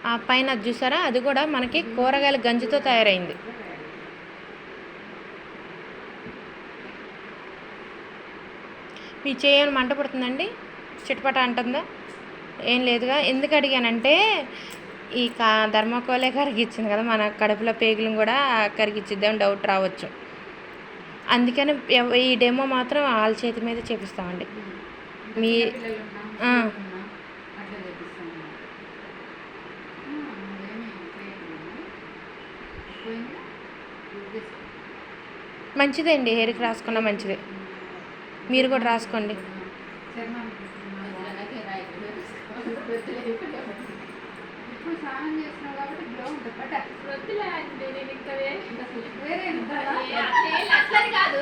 ఆ పైన చూసారా, అది కూడా మనకి కూరగాయల గంజితో తయారైంది. మీ చేయని మంట పడుతుందండి? చిటపట అంటుందా? ఏం లేదుగా. ఎందుకు అడిగానంటే ఈ ధర్మకోలే కరిగిచ్చింది కదా, మన కడుపులో పేగులను కూడా కరిగిచ్చిద్దామని డౌట్ రావచ్చు. అందుకని ఈ డెమో మాత్రం వాళ్ళ చేతి మీద చేపిస్తామండి. మీ మంచిదే అండి, హెయిర్కి రాసుకున్నా మంచిదే. మీరు కూడా రాసుకోండి. కాదు